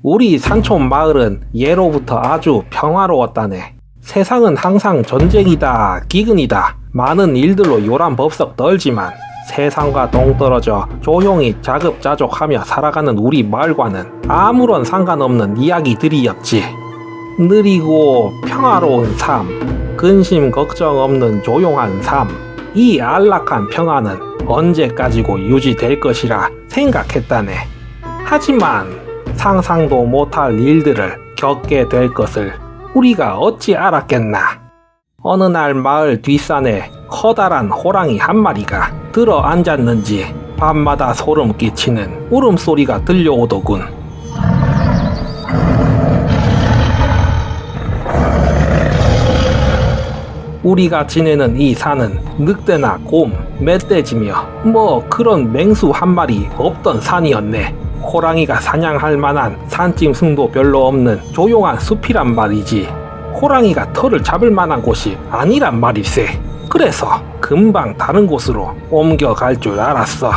우리 산촌 마을은 예로부터 아주 평화로웠다네. 세상은 항상 전쟁이다, 기근이다, 많은 일들로 요란법석 떨지만 세상과 동떨어져 조용히 자급자족하며 살아가는 우리 마을과는 아무런 상관없는 이야기들이었지. 느리고 평화로운 삶, 근심 걱정 없는 조용한 삶, 이 안락한 평화는 언제까지고 유지될 것이라 생각했다네. 하지만 상상도 못할 일들을 겪게 될 것을 우리가 어찌 알았겠나. 어느 날 마을 뒷산에 커다란 호랑이 한 마리가 들어 앉았는지 밤마다 소름 끼치는 울음소리가 들려오더군. 우리가 지내는 이 산은 늑대나 곰, 멧돼지며 뭐 그런 맹수 한 마리 없던 산이었네. 호랑이가 사냥할 만한 산짐승도 별로 없는 조용한 숲이란 말이지. 호랑이가 털을 잡을 만한 곳이 아니란 말일세. 그래서 금방 다른 곳으로 옮겨갈 줄 알았어.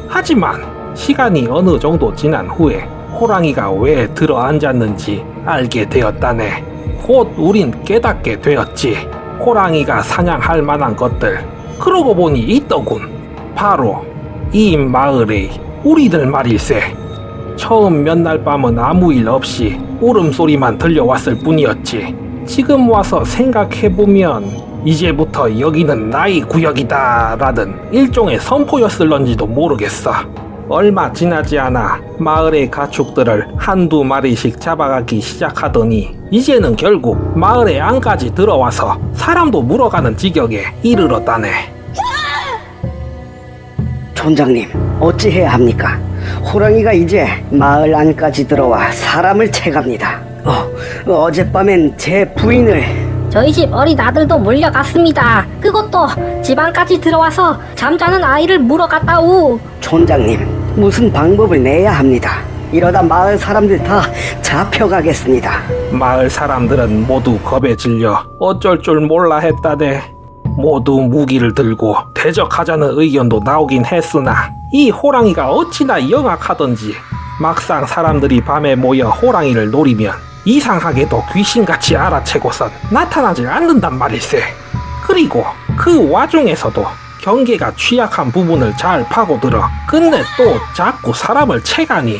하지만 시간이 어느 정도 지난 후에 호랑이가 왜 들어 앉았는지 알게 되었다네. 곧 우린 깨닫게 되었지. 호랑이가 사냥할 만한 것들, 그러고 보니 있더군. 바로 이 마을의 우리들 말일세. 처음 몇 날 밤은 아무 일 없이 울음소리만 들려왔을 뿐이었지. 지금 와서 생각해보면 이제부터 여기는 나의 구역이다 라는 일종의 선포였을런지도 모르겠어. 얼마 지나지 않아 마을의 가축들을 한두 마리씩 잡아가기 시작하더니 이제는 결국 마을의 안까지 들어와서 사람도 물어가는 지경에 이르렀다네. 촌장님, 어찌해야 합니까? 호랑이가 이제 마을 안까지 들어와 사람을 채갑니다. 어젯밤엔 제 부인을... 저희 집 어린 아들도 몰려갔습니다. 그것도 집 안까지 들어와서 잠자는 아이를 물어갔다우. 촌장님, 무슨 방법을 내야 합니다. 이러다 마을 사람들 다 잡혀가겠습니다. 마을 사람들은 모두 겁에 질려 어쩔 줄 몰라 했다네. 모두 무기를 들고 대적하자는 의견도 나오긴 했으나 이 호랑이가 어찌나 영악하던지 막상 사람들이 밤에 모여 호랑이를 노리면 이상하게도 귀신같이 알아채고선 나타나지 않는단 말일세. 그리고 그 와중에서도 경계가 취약한 부분을 잘 파고들어 끝내 또 자꾸 사람을 채가니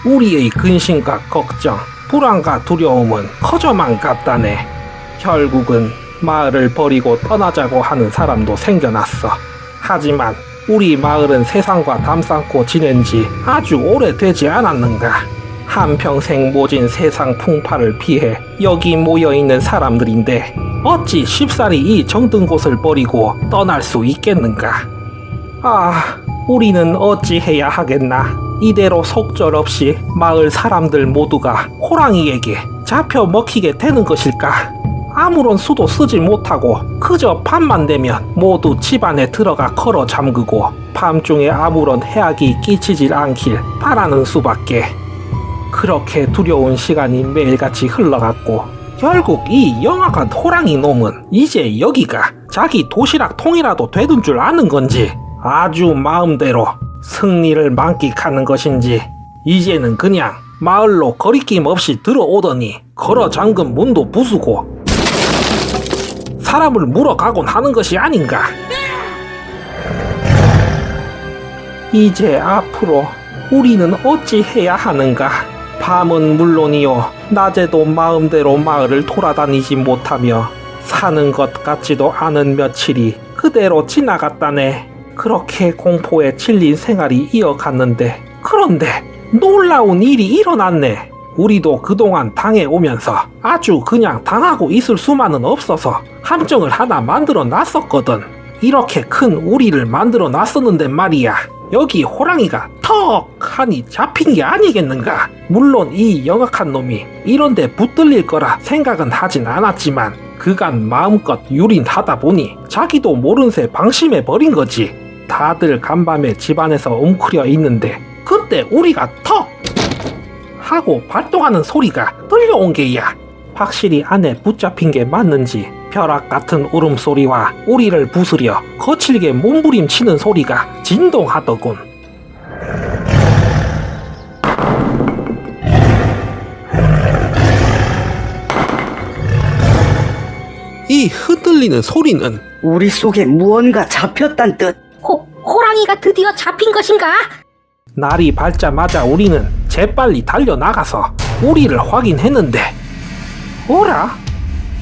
우리의 근심과 걱정, 불안과 두려움은 커져만 갔다네. 결국은 마을을 버리고 떠나자고 하는 사람도 생겨났어. 하지만 우리 마을은 세상과 담쌓고 지낸 지 아주 오래되지 않았는가. 한평생 모진 세상 풍파를 피해 여기 모여있는 사람들인데 어찌 쉽사리 이 정든 곳을 버리고 떠날 수 있겠는가. 우리는 어찌해야 하겠나. 이대로 속절없이 마을 사람들 모두가 호랑이에게 잡혀 먹히게 되는 것일까. 아무런 수도 쓰지 못하고 그저 밤만 되면 모두 집 안에 들어가 걸어 잠그고 밤중에 아무런 해악이 끼치질 않길 바라는 수밖에. 그렇게 두려운 시간이 매일같이 흘러갔고 결국 이 영악한 호랑이 놈은 이제 여기가 자기 도시락 통이라도 되는 줄 아는 건지 아주 마음대로 승리를 만끽하는 것인지 이제는 그냥 마을로 거리낌 없이 들어오더니 걸어 잠근 문도 부수고 사람을 물어가곤 하는 것이 아닌가. 이제 앞으로 우리는 어찌 해야 하는가. 밤은 물론이요 낮에도 마음대로 마을을 돌아다니지 못하며 사는 것 같지도 않은 며칠이 그대로 지나갔다네. 그렇게 공포에 질린 생활이 이어갔는데 그런데 놀라운 일이 일어났네. 우리도 그동안 당해오면서 아주 그냥 당하고 있을 수만은 없어서 함정을 하나 만들어 놨었거든. 이렇게 큰 우리를 만들어 놨었는데 말이야. 여기 호랑이가 턱 하니 잡힌 게 아니겠는가. 물론 이 영악한 놈이 이런데 붙들릴 거라 생각은 하진 않았지만 그간 마음껏 유린하다 보니 자기도 모른 새 방심해 버린 거지. 다들 간밤에 집안에서 웅크려 있는데 그때 우리가 턱 하고 발동하는 소리가 들려온 게야. 확실히 안에 붙잡힌 게 맞는지 벼락 같은 울음소리와 우리를 부수려 거칠게 몸부림치는 소리가 진동하더군. 이 흔들리는 소리는 우리 속에 무언가 잡혔단 뜻. 호랑이가 드디어 잡힌 것인가? 날이 밝자마자 우리는 재빨리 달려나가서 우리를 확인했는데 어라?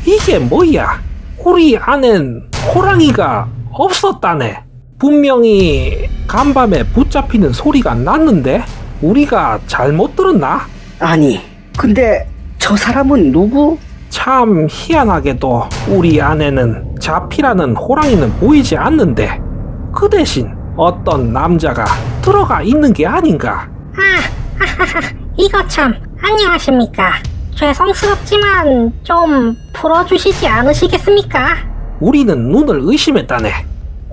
이게 뭐야? 우리 안엔 호랑이가 없었다네. 분명히 간밤에 붙잡히는 소리가 났는데 우리가 잘못 들었나? 아니, 근데 저 사람은 누구? 참 희한하게도 우리 안에는 자피라는 호랑이는 보이지 않는데 그 대신 어떤 남자가 들어가 있는 게 아닌가. 이거 참, 안녕하십니까. 죄송스럽지만 좀 풀어주시지 않으시겠습니까? 우리는 눈을 의심했다네.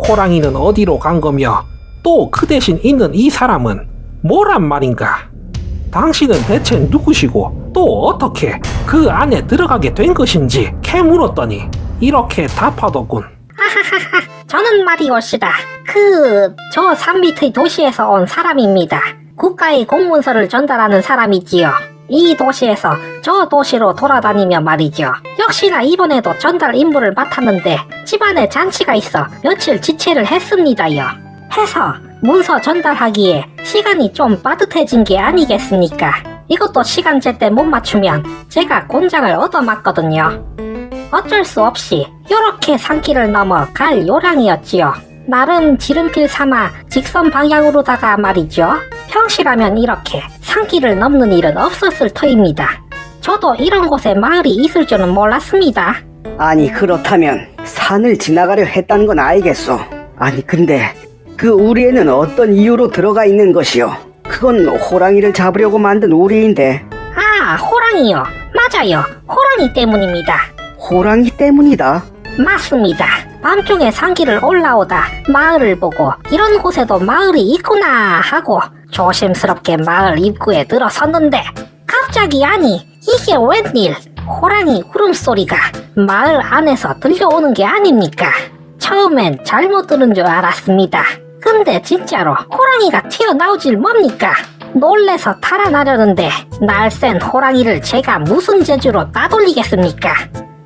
호랑이는 어디로 간 거며 또 그 대신 있는 이 사람은 뭐란 말인가. 당신은 대체 누구시고 또 어떻게 그 안에 들어가게 된 것인지 캐물었더니 이렇게 답하더군. 저는 말이올시다. 저 산 밑의 도시에서 온 사람입니다. 국가의 공문서를 전달하는 사람이지요. 이 도시에서 저 도시로 돌아다니며 말이죠. 역시나 이번에도 전달 임무를 맡았는데 집안에 잔치가 있어 며칠 지체를 했습니다요. 해서 문서 전달하기에 시간이 좀 빠듯해진 게 아니겠습니까? 이것도 시간제 때 못 맞추면 제가 곤장을 얻어맞거든요. 어쩔 수 없이 요렇게 산길을 넘어 갈 요량이었지요. 나름 지름길 삼아 직선 방향으로다가 말이죠. 평시라면 이렇게 산길을 넘는 일은 없었을 터입니다. 저도 이런 곳에 마을이 있을 줄은 몰랐습니다. 아니, 그렇다면 산을 지나가려 했다는 건 알겠소. 아니, 근데 그 우리에는 어떤 이유로 들어가 있는 것이요? 그건 호랑이를 잡으려고 만든 우리인데. 아, 호랑이요. 맞아요. 호랑이 때문입니다. 호랑이 때문이다. 맞습니다. 밤중에 산길을 올라오다 마을을 보고 이런 곳에도 마을이 있구나 하고 조심스럽게 마을 입구에 들어섰는데 갑자기 아니 이게 웬일 호랑이 울음소리가 마을 안에서 들려오는 게 아닙니까? 처음엔 잘못 들은 줄 알았습니다. 근데 진짜로 호랑이가 튀어나오질 뭡니까? 놀래서 탈환하려는데 날쌘 호랑이를 제가 무슨 재주로 따돌리겠습니까?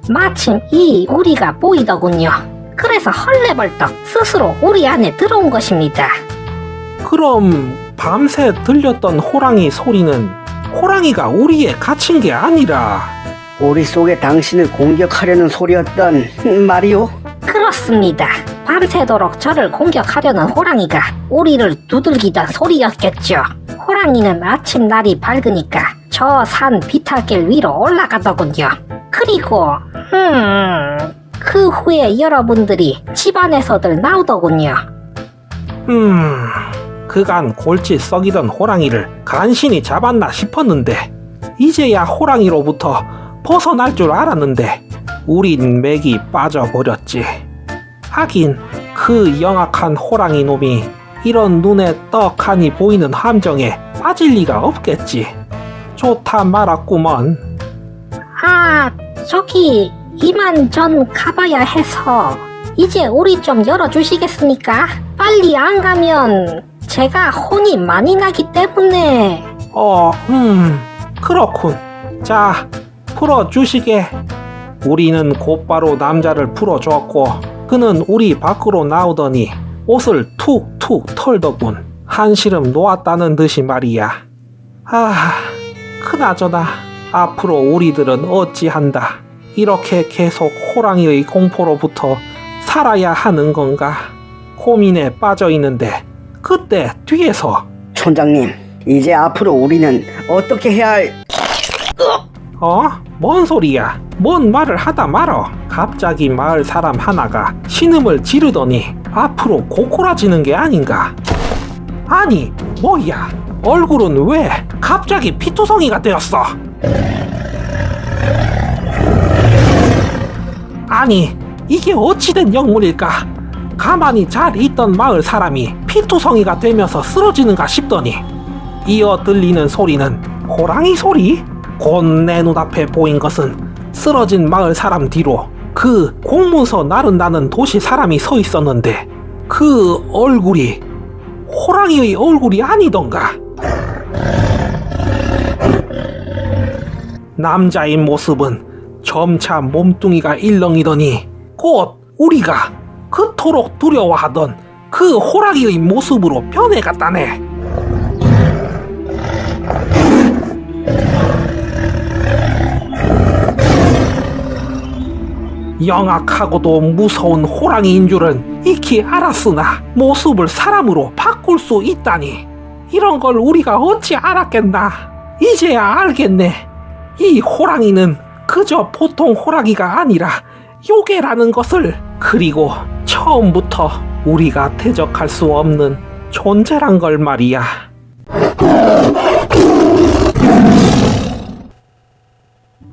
마침 이 우리가 보이더군요. 그래서 헐레벌떡 스스로 우리 안에 들어온 것입니다. 그럼 밤새 들렸던 호랑이 소리는 호랑이가 우리에 갇힌 게 아니라 우리 속에 당신을 공격하려는 소리였단 말이오? 그렇습니다. 밤새도록 저를 공격하려는 호랑이가 우리를 두들기던 소리였겠죠. 호랑이는 아침 날이 밝으니까 저 산 비탈길 위로 올라가더군요. 그리고 그 후에 여러분들이 집안에서들 나오더군요. 그간 골치 썩이던 호랑이를 간신히 잡았나 싶었는데 이제야 호랑이로부터 벗어날 줄 알았는데 우린 맥이 빠져버렸지. 하긴 그 영악한 호랑이 놈이 이런 눈에 떡하니 보이는 함정에 빠질 리가 없겠지. 좋다 말았구먼. 아, 저기 이만 전 가봐야 해서 이제 우리 좀 열어주시겠습니까? 빨리 안 가면 제가 혼이 많이 나기 때문에. 그렇군. 자, 풀어주시게. 우리는 곧바로 남자를 풀어줬고 그는 우리 밖으로 나오더니 옷을 툭툭 털더군. 한시름 놓았다는 듯이 말이야. 그나저나 앞으로 우리들은 어찌한다. 이렇게 계속 호랑이의 공포로부터 살아야 하는 건가? 고민에 빠져 있는데 그때 뒤에서 촌장님, 이제 앞으로 우리는 어떻게 해야 할... 뭔 소리야? 뭔 말을 하다 말어. 갑자기 마을 사람 하나가 신음을 지르더니 앞으로 고꾸라지는 게 아닌가? 아니, 뭐야? 얼굴은 왜 갑자기 피투성이가 되었어? 아니, 이게 어찌된 영문일까? 가만히 잘 있던 마을 사람이 피투성이가 되면서 쓰러지는가 싶더니 이어 들리는 소리는 호랑이 소리? 곧 내 눈앞에 보인 것은 쓰러진 마을 사람 뒤로 그 공문서 나른다는 도시 사람이 서 있었는데 그 얼굴이 호랑이의 얼굴이 아니던가. 남자인 모습은 점차 몸뚱이가 일렁이더니 곧 우리가 그토록 두려워하던 그 호랑이의 모습으로 변해갔다네. 영악하고도 무서운 호랑이인 줄은 익히 알았으나 모습을 사람으로 바꿀 수 있다니, 이런 걸 우리가 어찌 알았겠나. 이제야 알겠네. 이 호랑이는 그저 보통 호랑이가 아니라 요괴라는 것을, 그리고 처음부터 우리가 대적할 수 없는 존재란 걸 말이야.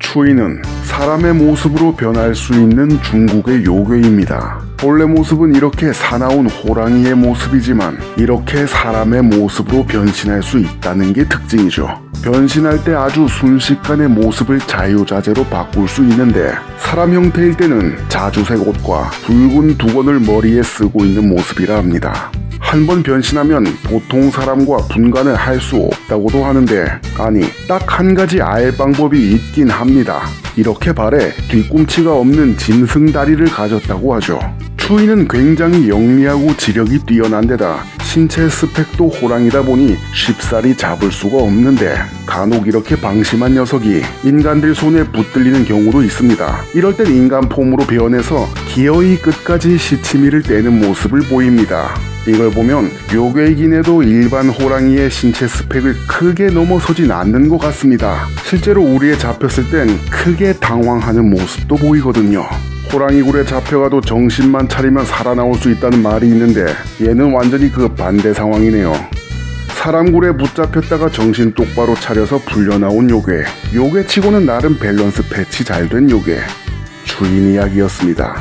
추인은 사람의 모습으로 변할 수 있는 중국의 요괴입니다. 본래 모습은 이렇게 사나운 호랑이의 모습이지만 이렇게 사람의 모습으로 변신할 수 있다는 게 특징이죠. 변신할 때 아주 순식간에 모습을 자유자재로 바꿀 수 있는데, 사람 형태일 때는 자주색 옷과 붉은 두건을 머리에 쓰고 있는 모습이라 합니다. 한 번 변신하면 보통 사람과 분간을 할 수 없다고도 하는데, 아니, 딱 한 가지 알 방법이 있긴 합니다. 이렇게 발에 뒤꿈치가 없는 짐승다리를 가졌다고 하죠. 추인은 굉장히 영리하고 지력이 뛰어난 데다 신체 스펙도 호랑이다 보니 쉽사리 잡을 수가 없는데, 간혹 이렇게 방심한 녀석이 인간들 손에 붙들리는 경우도 있습니다. 이럴 땐 인간 폼으로 변해서 기어이 끝까지 시치미를 떼는 모습을 보입니다. 이걸 보면 요괴이긴 해도 일반 호랑이의 신체 스펙을 크게 넘어서진 않는 것 같습니다. 실제로 우리에 잡혔을 땐 크게 당황하는 모습도 보이거든요. 호랑이 굴에 잡혀가도 정신만 차리면 살아나올 수 있다는 말이 있는데, 얘는 완전히 그 반대 상황이네요. 사람 굴에 붙잡혔다가 정신 똑바로 차려서 풀려나온 요괴. 요괴치고는 나름 밸런스 패치 잘 된 요괴. 추인 이야기였습니다.